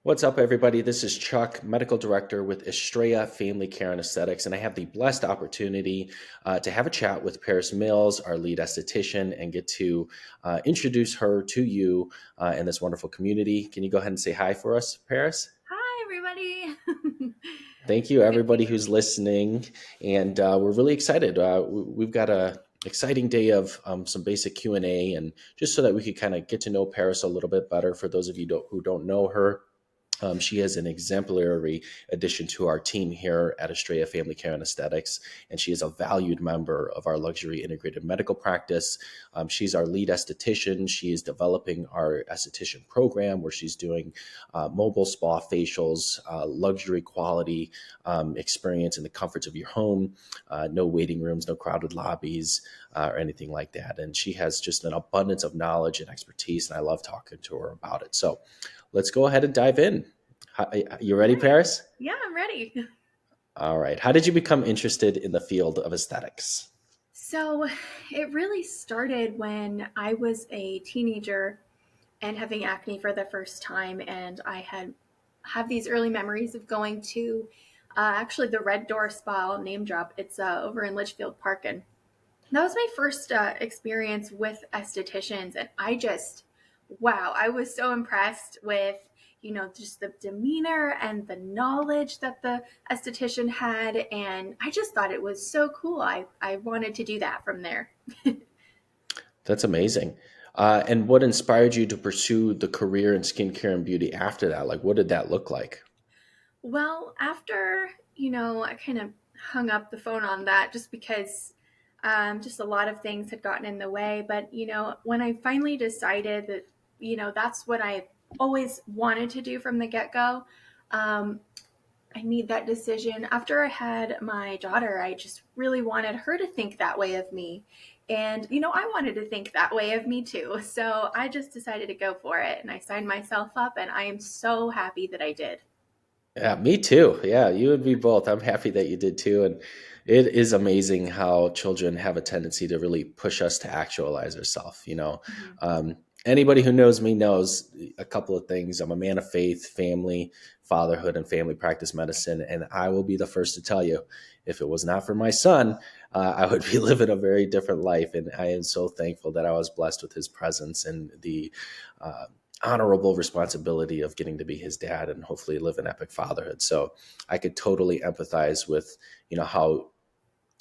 What's up, everybody? This is Chuck, Medical Director with Estrella Family Care and Aesthetics, and I have the blessed opportunity to have a chat with Paris Mills, our lead esthetician, and get to introduce her to you in this wonderful community. Can you go ahead and say hi for us, Paris? Hi, everybody. Thank you, Good to everybody who's listening, and we're really excited. We've got a exciting day of some basic Q&A, and just so that we could kind of get to know Paris a little bit better for those of you who don't know her. She is an exemplary addition to our team here at Estrella Family Care and Aesthetics, and she is a valued member of our luxury integrated medical practice. She's our lead esthetician. She is developing our esthetician program where she's doing mobile spa facials, luxury quality experience in the comforts of your home, no waiting rooms, no crowded lobbies, or anything like that. And she has just an abundance of knowledge and expertise, and I love talking to her about it. So let's go ahead and dive in. You All ready, right. Paris? Yeah, I'm ready. All right. How did you become interested in the field of aesthetics? So it really started when I was a teenager and having acne for the first time, and I have these early memories of going to actually the Red Door Spa. I'll name drop. It's over in Litchfield Park, and that was my first experience with estheticians, and wow, I was so impressed with, just the demeanor and the knowledge that the esthetician had, and I just thought it was so cool. I wanted to do that from there. That's amazing. And what inspired you to pursue the career in skincare and beauty after that? Like, what did that look like? Well, after, I kind of hung up the phone on that just because just a lot of things had gotten in the way. But, when I finally decided that, that's what I always wanted to do from the get go, um, I made that decision. After I had my daughter, I just really wanted her to think that way of me. And, I wanted to think that way of me too. So I just decided to go for it and I signed myself up, and I am so happy that I did. Yeah, me too. Yeah, you and me both. I'm happy that you did too. And it is amazing how children have a tendency to really push us to actualize ourselves. Mhm. Anybody who knows me knows a couple of things. I'm a man of faith, family, fatherhood, and family practice medicine. And I will be the first to tell you, if it was not for my son, I would be living a very different life. And I am so thankful that I was blessed with his presence and the uh, honorable responsibility of getting to be his dad and hopefully live an epic fatherhood. So I could totally empathize with, how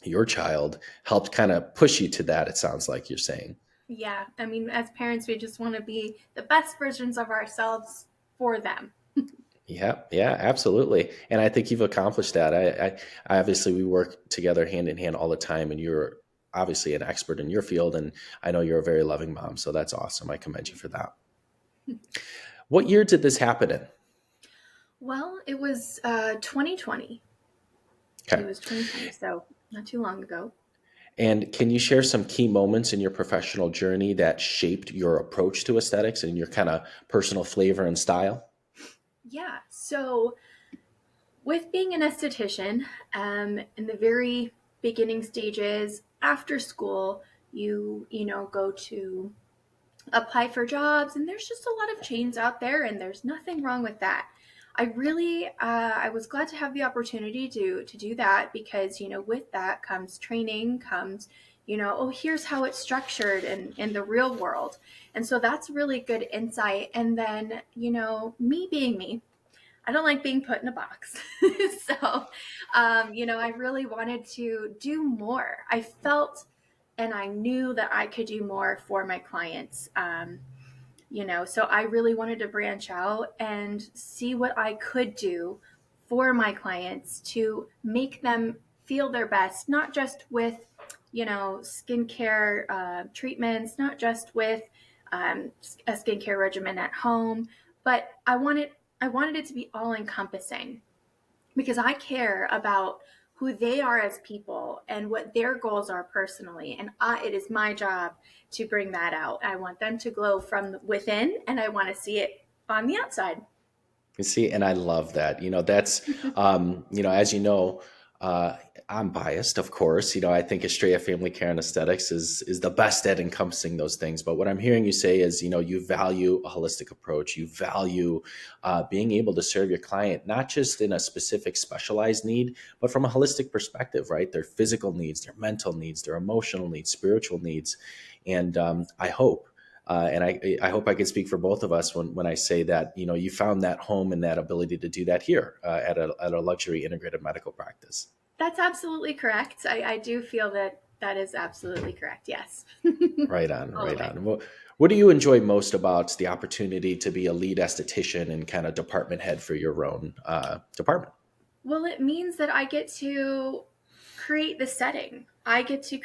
your child helped kind of push you to that. It sounds like you're saying. Yeah, I mean, as parents, we just want to be the best versions of ourselves for them. Yeah, yeah, absolutely. And I think you've accomplished that. I obviously we work together hand in hand all the time, and you're obviously an expert in your field, and I know you're a very loving mom. So that's awesome. I commend you for that. What year did this happen in? Well, it was 2020. It Okay. was 2020, so not too long ago. And can you share some key moments in your professional journey that shaped your approach to aesthetics and your kind of personal flavor and style? Yeah, so with being an esthetician, in the very beginning stages after school, you go to apply for jobs, and there's just a lot of chains out there, and there's nothing wrong with that. I was glad to have the opportunity to do that because with that comes training, comes oh, here's how it's structured in the real world, and so that's really good insight. And then me being me, I don't like being put in a box. So, I really wanted to do more. I felt and I knew that I could do more for my clients. So I really wanted to branch out and see what I could do for my clients to make them feel their best, not just with, skincare treatments, not just with a skincare regimen at home, but I wanted it to be all encompassing because I care about who they are as people and what their goals are personally. And it is my job to bring that out. I want them to glow from within, and I want to see it on the outside. You see, and I love that. That's, as you know, Uh, I'm biased, of course. I think Estrella Family Care and Aesthetics is the best at encompassing those things. But what I'm hearing you say is, you value a holistic approach. You value being able to serve your client, not just in a specific specialized need, but from a holistic perspective, right? Their physical needs, their mental needs, their emotional needs, spiritual needs. And I hope, and I hope I can speak for both of us when I say that, you found that home and that ability to do that here at a luxury integrated medical practice. That's absolutely correct. I do feel that that is absolutely correct. Yes. Right on, All the right way. on. Well, what do you enjoy most about the opportunity to be a lead esthetician and kind of department head for your own department? Well, it means that I get to create the setting. I get to,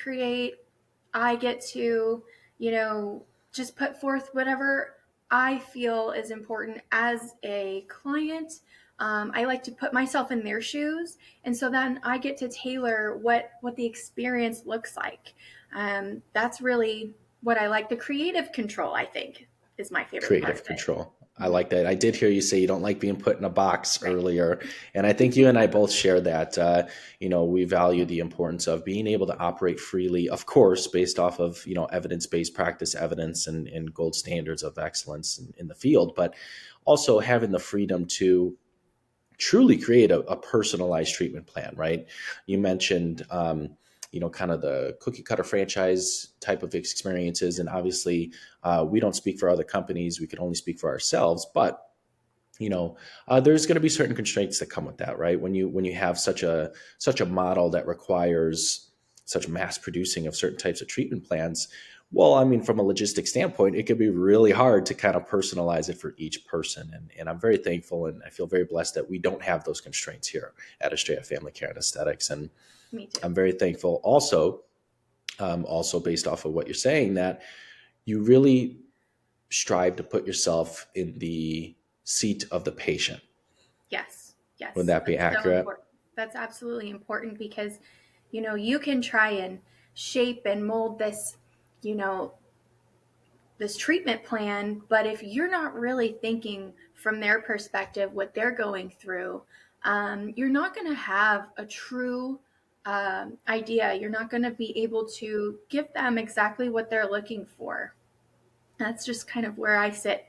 you know, just put forth whatever I feel is important as a client. I like to put myself in their shoes, and so then I get to tailor what the experience looks like. That's really what I like. The creative control, I think, is my favorite part Creative of it. control. I Mhm. like that. I did hear you say you don't like being put in a box Right. earlier. And I think you and I both share that. We value the importance of being able to operate freely, of course, based off of, evidence based practice evidence and gold standards of excellence in the field, but also having the freedom to truly create a personalized treatment plan, right? You mentioned, kind of the cookie cutter franchise type of experiences. And obviously, we don't speak for other companies. We can only speak for ourselves. But there's going to be certain constraints that come with that, right? When you have such a model that requires such mass producing of certain types of treatment plans, well, I mean, from a logistic standpoint, it could be really hard to kind of personalize it for each person. And I'm very thankful and I feel very blessed that we don't have those constraints here at Estrella Family Care and Aesthetics. And Me too. I'm very thankful also based off of what you're saying, that you really strive to put yourself in the seat of the patient. Yes, Would yes, that be that's so accurate? important. That's absolutely important because, you can try and shape and mold you know, this treatment plan, but if you're not really thinking from their perspective what they're going through, you're not going to have a true idea. You're not going to be able to give them exactly what they're looking for. That's just kind of where I sit.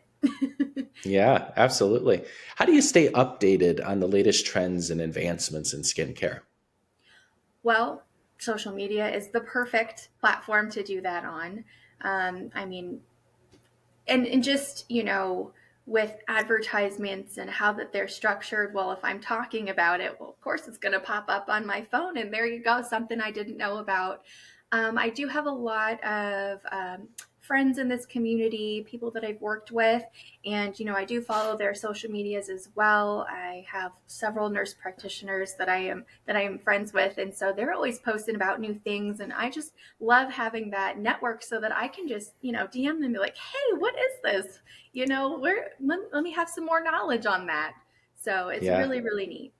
Yeah, absolutely. How do you stay updated on the latest trends and advancements in skincare? Well, social media is the perfect platform to do that on. I mean, and just, with advertisements and how that they're structured, well, if I'm talking about it, well, of course it's going to pop up on my phone, and there you go, something I didn't know about. I do have a lot of friends in this community, people that I've worked with, and I do follow their social medias as well. I have several nurse practitioners that I am friends with, and so they're always posting about new things, and I just love having that network so that I can just DM them and be like, hey, what is this? Let me have some more knowledge on that. So it's Yeah, really, really neat.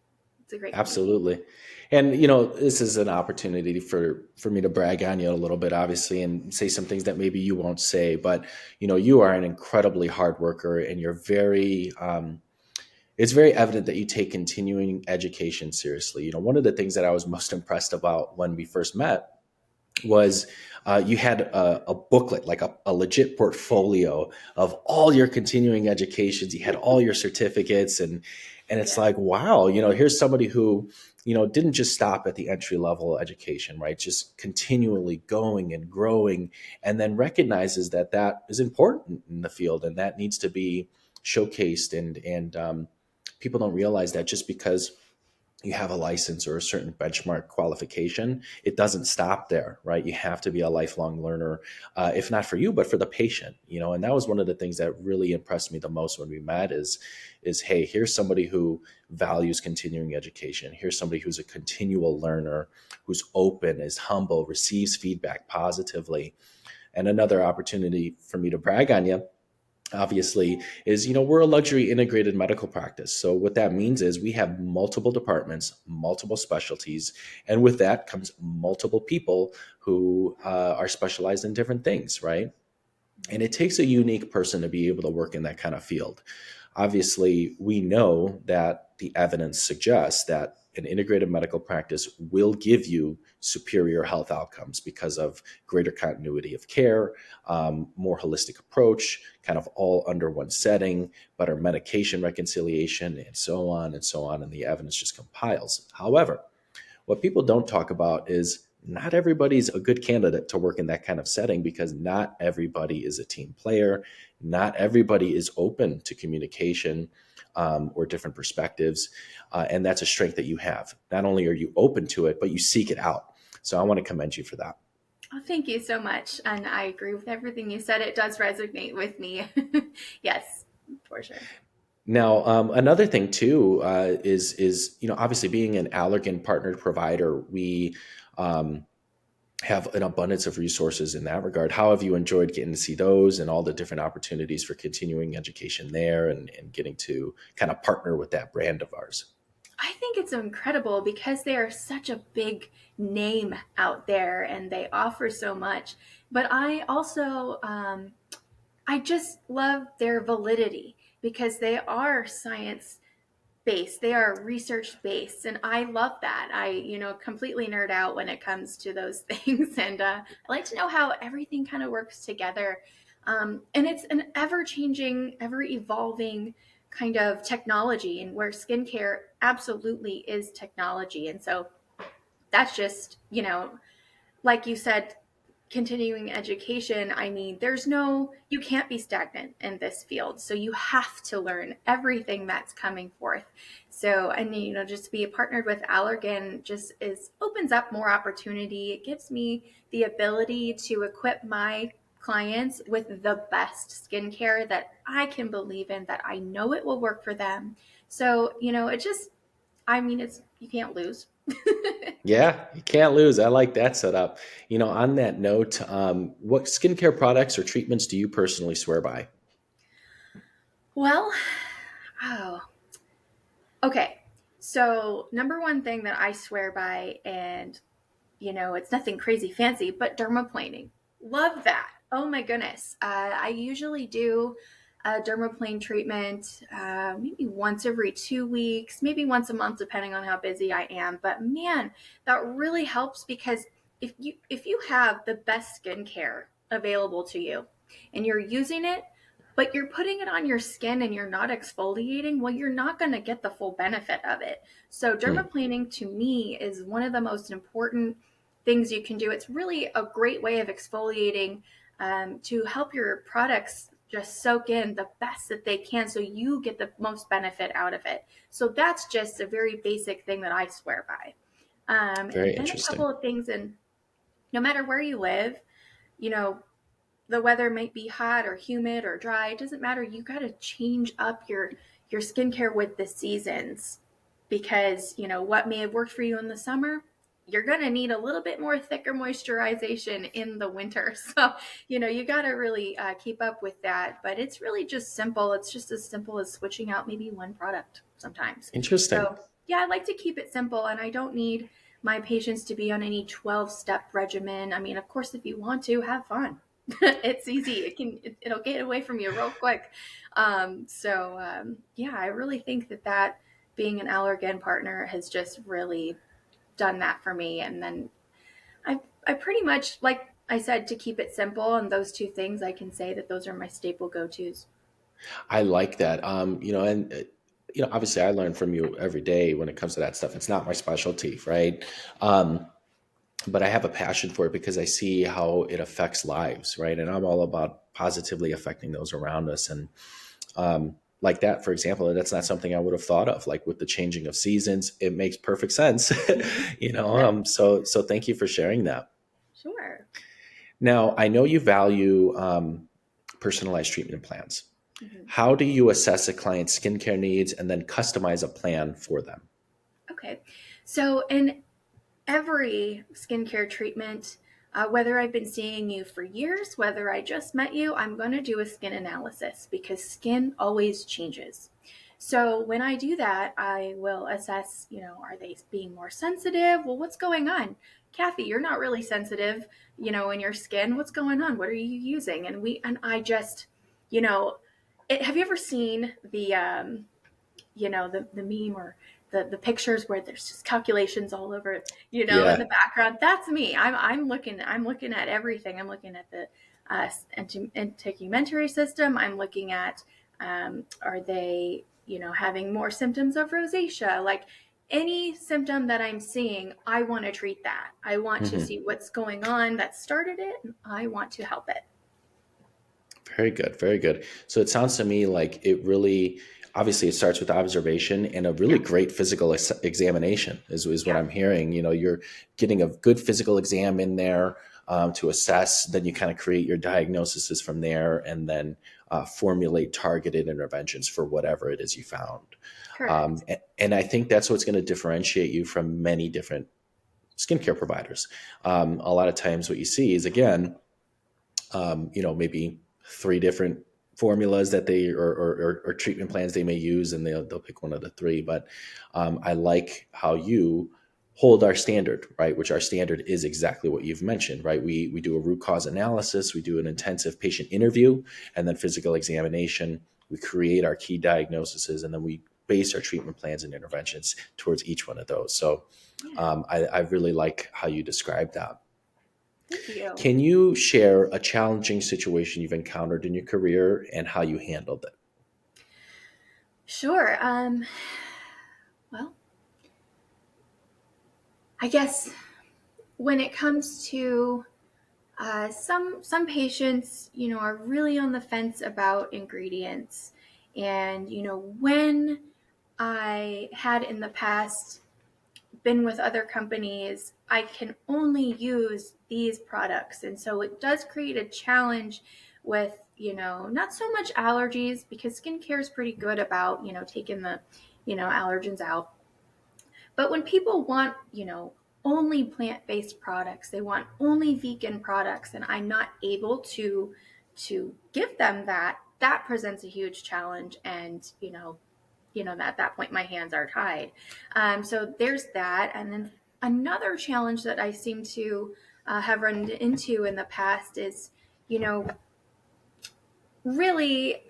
It's a great community. absolutely. And this is an opportunity for me to brag on you a little bit, obviously, and say some things that maybe you won't say. But you are an incredibly hard worker, and you're very. It's very evident that you take continuing education seriously. One of the things that I was most impressed about when we first met was you had a booklet, like a legit portfolio of all your continuing educations. You had all your certificates, and it's Yeah. like, wow, here's somebody who didn't just stop at the entry level education, right? Just continually going and growing, and then recognizes that that is important in the field and that needs to be showcased. And people don't realize that just because you have a license or a certain benchmark qualification, it doesn't stop there, right? You have to be a lifelong learner, if not for you, but for the patient, And that was one of the things that really impressed me the most when we met is, hey, here's somebody who values continuing education. Here's somebody who's a continual learner, who's open, is humble, receives feedback positively. And another opportunity for me to brag on you, obviously, is we're a luxury integrated medical practice. So what that means is we have multiple departments, multiple specialties, and with that comes multiple people who are specialized in different things, right? And it takes a unique person to be able to work in that kind of field. obviously we know that the evidence suggests that an integrated medical practice will give you superior health outcomes because of greater continuity of care, more holistic approach, kind of all under one setting, better medication reconciliation, and so on and so on. And the evidence just compiles. However, what people don't talk about is not everybody's a good candidate to work in that kind of setting because not everybody is a team player. Not everybody is open to communication or different perspectives. And that's a strength that you have. Not only are you open to it, but you seek it out. So I want to commend you for that. Oh, thank you so much. And I agree with everything you said. It does resonate with me. Yes, for sure. Now, another thing too is obviously being an Allergan partnered provider, we um, have an abundance of resources in that regard. How have you enjoyed getting to see those and all the different opportunities for continuing education there and getting to kind of partner with that brand of ours? I think it's incredible because they are such a big name out there and they offer so much. But I also, I just love their validity because they are science based, they are research based, and I love that. I, completely nerd out when it comes to those things, and I like to know how everything kind of works together. And it's an ever changing, ever evolving kind of technology, and where skincare absolutely is technology. And so that's just, like you said, continuing education. I mean, you can't be stagnant in this field. So you have to learn everything that's coming forth. So, and, just to be partnered with Allergan opens up more opportunity. It gives me the ability to equip my clients with the best skincare that I can believe in, that I know it will work for them. So, you can't lose. Yeah, you can't lose. I like that setup. On that note, what skincare products or treatments do you personally swear by? Well, oh, okay. So, number one thing that I swear by, and it's nothing crazy fancy, but dermaplaning. Love that. Oh my goodness. I usually do a dermaplane treatment maybe once every 2 weeks, maybe once a month, depending on how busy I am. But man, that really helps because if you have the best skincare available to you and you're using it, but you're putting it on your skin and you're not exfoliating, well, you're not going to get the full benefit of it. So Hmm. dermaplaning to me is one of the most important things you can do. It's really a great way of exfoliating to help your products just soak in the best that they can so you get the most benefit out of it. So that's just a very basic thing that I swear by. And Very then a interesting. couple of things, and no matter where you live, you know, the weather might be hot or humid or dry. It doesn't matter. You got to change up your skincare with the seasons because what may have worked for you in the summer, you're going to need a little bit more thicker moisturization in the winter. So you got to really keep up with that. But it's really just simple. It's just as simple as switching out maybe one product sometimes. Interesting. So yeah, I like to keep it simple, and I don't need my patients to be on any 12-step regimen. I mean, of course, if you want to have fun, it's easy. It'll get away from you real quick. Yeah, I really think that being an Allergan partner has just really done that for me. And then I pretty much, like I said, to keep it simple and those two things, I can say that those are my staple go-tos. I like that. And obviously I learn from you every day when it comes to that stuff. It's not my specialty, right? Um, but I have a passion for it because I see how it affects lives, right? And I'm all about positively affecting those around us. And like that, for example, that's not something I would have thought of. Like with the changing of seasons, it makes perfect sense. Yeah, So thank you for sharing that. sure. Now, I know you value personalized treatment plans. Mhm. How do you assess a client's skincare needs and then customize a plan for them? Okay. So in every skincare treatment, whether I've been seeing you for years, whether I just met you, I'm going to do a skin analysis because skin always changes. So when I do that, I will assess, are they being more sensitive? Well, what's going on? Kathy, you're not really sensitive, in your skin. What's going on? What are you using? And I just, you know, have you ever seen the meme or the pictures where there's just calculations all over, in the Yeah. background? That's me. I'm looking at everything. I'm looking at the integumentary system. I'm looking at, are they, having more symptoms of rosacea? Like any symptom that I'm seeing, I want to treat that. I want to Hmm. see what's going on that started it, and I want to help it. Very good. Very good. So it sounds to me like it really, obviously, it starts with observation and a really Yeah, great physical examination, is what yeah, I'm hearing. You're getting a good physical exam in there to assess. Then you kind of create your diagnoses from there, and then formulate targeted interventions for whatever it is you found. correct. And I think that's what's going to differentiate you from many different skincare providers. A lot of times, what you see is, again, maybe three different formulas that they or treatment plans they may use, and they'll pick one of the three. But I like how you hold our standard, right? Which our standard is exactly what you've mentioned, right? We do a root cause analysis, we do an intensive patient interview, and then physical examination. We create our key diagnoses, and then we base our treatment plans and interventions towards each one of those. So Yeah, I really like how you describe that. thank you. Can you share a challenging situation you've encountered in your career and how you handled it? Sure. Well, I guess when it comes to some patients, are really on the fence about ingredients, and when I had in the past been with other companies, I can only use these products, and so it does create a challenge with not so much allergies, because skincare is pretty good about taking the allergens out. But when people want, only plant-based products, they want only vegan products, and I'm not able to give them that, that presents a huge challenge. And at that point my hands are tied. So there's that. And then another challenge that I seem to have run into in the past is, you know, really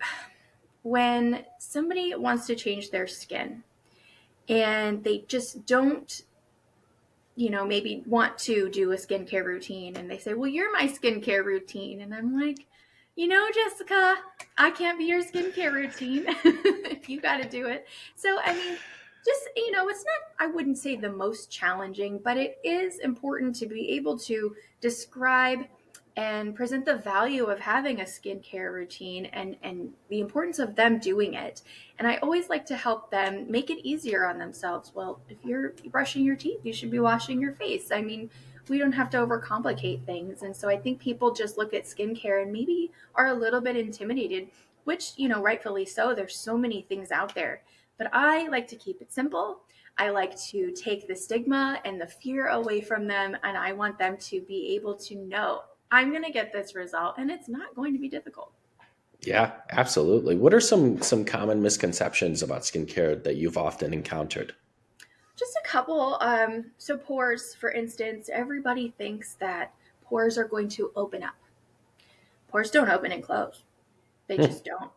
when somebody wants to change their skin and they just don't maybe want to do a skincare routine, and they say, well, you're my skincare routine. And I'm like, Jessica, I can't be your skincare routine. You got to do it. So, I mean, just, it's not, I wouldn't say the most challenging, but it is important to be able to describe and present the value of having a skincare routine, and the importance of them doing it. And I always like to help them make it easier on themselves. Well, if you're brushing your teeth, you should be washing your face. I mean, we don't have to overcomplicate things. And so I think people just look at skincare and maybe are a little bit intimidated, which, rightfully so. There's so many things out there. But I like to keep it simple. I like to take the stigma and the fear away from them. And I want them to be able to know I'm going to get this result, and it's not going to be difficult. Yeah, absolutely. What are some common misconceptions about skincare that you've often encountered? Just a couple. So pores, for instance, everybody thinks that pores are going to open up. Pores don't open and close. They just don't.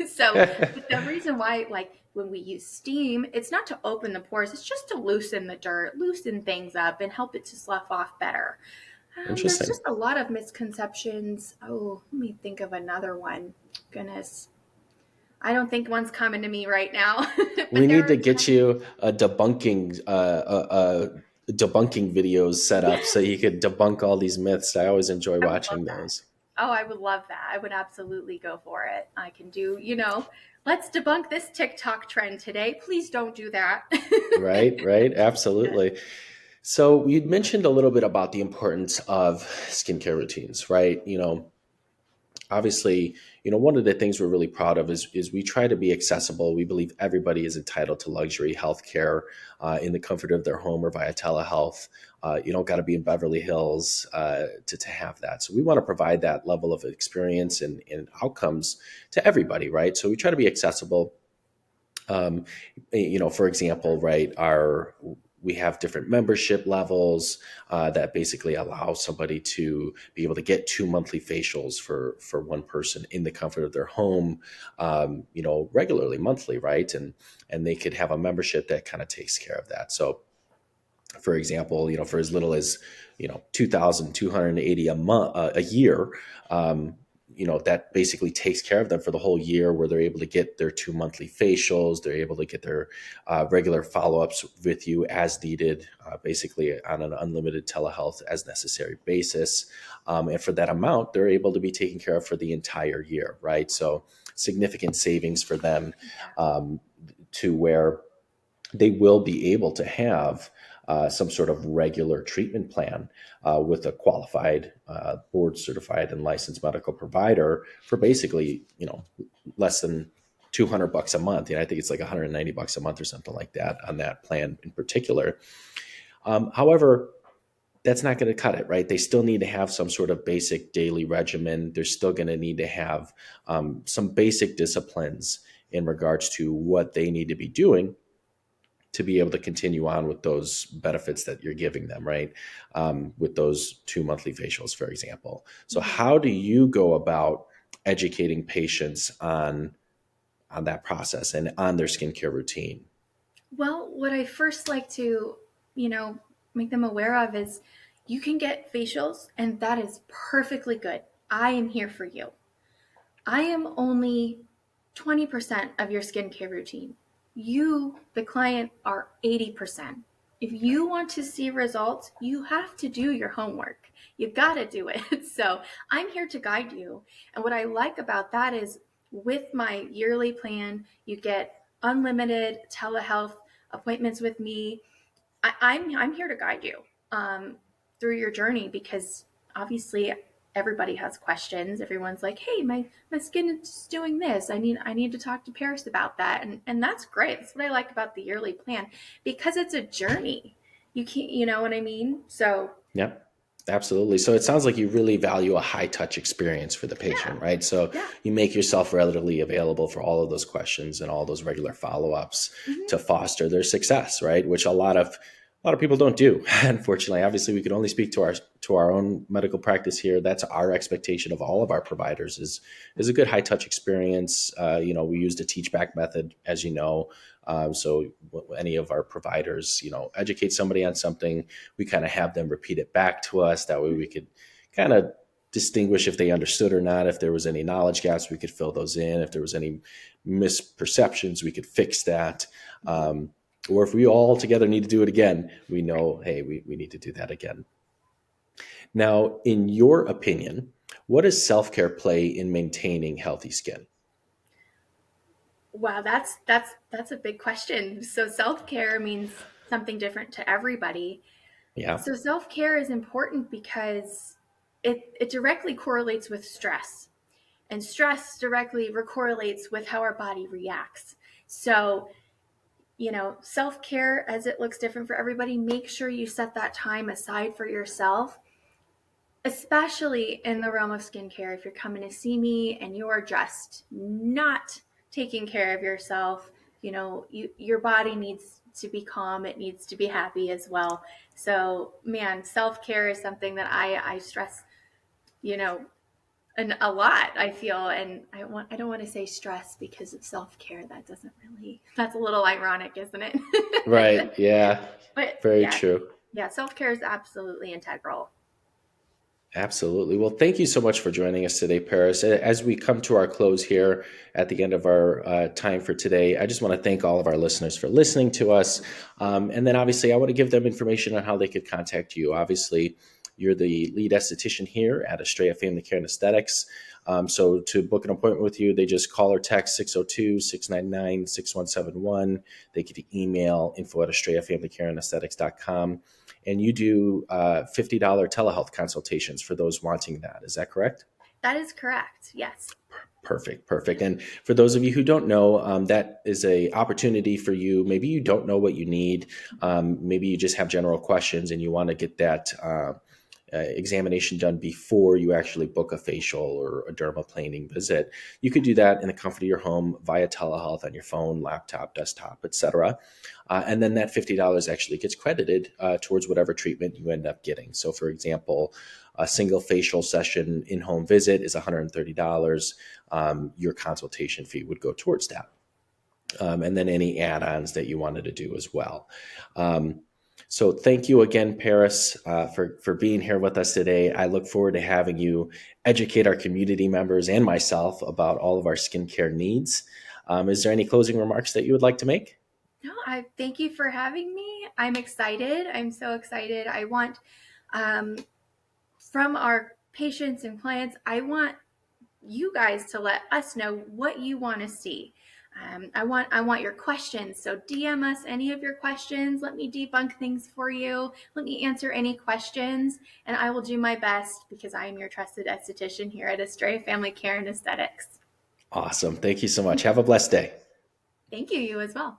So, but the reason why, like when we use steam, it's not to open the pores, it's just to loosen the dirt, loosen things up, and help it to slough off better. There's Interesting. just a lot of misconceptions. Oh, let me think of another one. Goodness. I don't think one's coming to me right now, We but there need are to get some. you a debunking videos set up so you could debunk all these myths. I always enjoy I would love watching that. those. Oh, I would love that. I would absolutely go for it. I can do, let's debunk this TikTok trend today. Please don't do that. Right, right, absolutely. So you mentioned a little bit about the importance of skincare routines, right? Obviously, one of the things we're really proud of is we try to be accessible. We believe everybody is entitled to luxury healthcare in the comfort of their home or via telehealth. You don't got to be in Beverly Hills to have that. So we want to provide that level of experience and outcomes to everybody, right? So we try to be accessible. um, for example, right, our we have different membership levels that basically allow somebody to be able to get 2 monthly facials for one person in the comfort of their home, regularly, monthly, right? And they could have a membership that kind of takes care of that. So, for example, for as little as 2,280 a month, a year, that basically takes care of them for the whole year, where they're able to get their 2 monthly facials. They're able to get their regular follow-ups with you as needed, basically on an unlimited telehealth as necessary basis. And for that amount, they're able to be taken care of for the entire year, right? So significant savings for them, to where they will be able to have some sort of regular treatment plan with a qualified, board certified and licensed medical provider for basically, less than $200 a month. I think it's like $190 a month or something like that on that plan in particular. However, that's not going to cut it, right? They still need to have some sort of basic daily regimen. They're still going to need to have some basic disciplines in regards to what they need to be doing to be able to continue on with those benefits that you're giving them, right? With those 2 monthly facials, for example. So how do you go about educating patients on that process and on their skincare routine? Well, what I first like to, make them aware of is you can get facials, and that is perfectly good. I am here for you. I am only 20% of your skincare routine. You, the client, are 80%. If you want to see results, you have to do your homework. You got to do it. So I'm here to guide you. And what I like about that is with my yearly plan, you get unlimited telehealth appointments with me. I'm here to guide you through your journey, because obviously everybody has questions. Everyone's like, hey, my skin is doing this. I need to talk to Paris about that. And that's great. That's what I like about the yearly plan, because it's a journey. You can't, you know what I mean? So Yeah, absolutely. So it sounds like you really value a high touch experience for the patient, yeah, right? So yeah. you make yourself readily available for all of those questions and all those regular follow-ups Mm-hmm. to foster their success, right? Which a lot of people don't do. Unfortunately, obviously, we can only speak to our own medical practice here. That's our expectation of all of our providers is a good high touch experience. We used a teach back method, as you know. So any of our providers, educate somebody on something, we kind of have them repeat it back to us. That way we could kind of distinguish if they understood or not. If there was any knowledge gaps, we could fill those in. If there was any misperceptions, we could fix that. Or if we all together need to do it again, we know, hey, we need to do that again. Now, in your opinion, what does self-care play in maintaining healthy skin? Wow, that's a big question. So self-care means something different to everybody. Yeah. So self-care is important because it directly correlates with stress. And stress directly correlates with how our body reacts. So, self-care, as it looks different for everybody, make sure you set that time aside for yourself, especially in the realm of skincare. If you're coming to see me and you're just not taking care of yourself, your body needs to be calm. It needs to be happy as well. So, man, self-care is something that I stress, you know, and a lot, I feel. And I don't want to say stress because of self-care. That's a little ironic, isn't Right. it? Yeah. But Very yeah, true. yeah, self-care is absolutely integral. Absolutely. Well, thank you so much for joining us today, Paris. As we come to our close here at the end of our time for today, I just want to thank all of our listeners for listening to us. And then obviously, I want to give them information on how they could contact you. Obviously, you're the lead esthetician here at Estrella Family Care and Aesthetics. So to book an appointment with you, they just call or text 602-699-6171. They could email info@estrellafamilycareandaesthetics.com. And you do $50 telehealth consultations for those wanting that. Is that correct? That is correct. Yes. Perfect. And for those of you who don't know, that is a opportunity for you. Maybe you don't know what you need. Maybe you just have general questions and you want to get that examination done before you actually book a facial or a dermaplaning visit, you could do that in the comfort of your home via telehealth on your phone, laptop, desktop, etc. And then that $50 actually gets credited towards whatever treatment you end up getting. So, for example, a single facial session in-home visit is $130. Your consultation fee would go towards that. And then any add-ons that you wanted to do as well. So thank you again, Paris, for being here with us today. I look forward to having you educate our community members and myself about all of our skincare needs. Is there any closing remarks that you would like to make? No, I thank you for having me. I'm excited. I'm so excited. I want, from our patients and clients, I want you guys to let us know what you want to see. I want your questions. So DM us any of your questions. Let me debunk things for you. Let me answer any questions, and I will do my best because I am your trusted esthetician here at Estrella Family Care and Aesthetics. Awesome. Thank you so much. Have a blessed day. Thank you. You as well.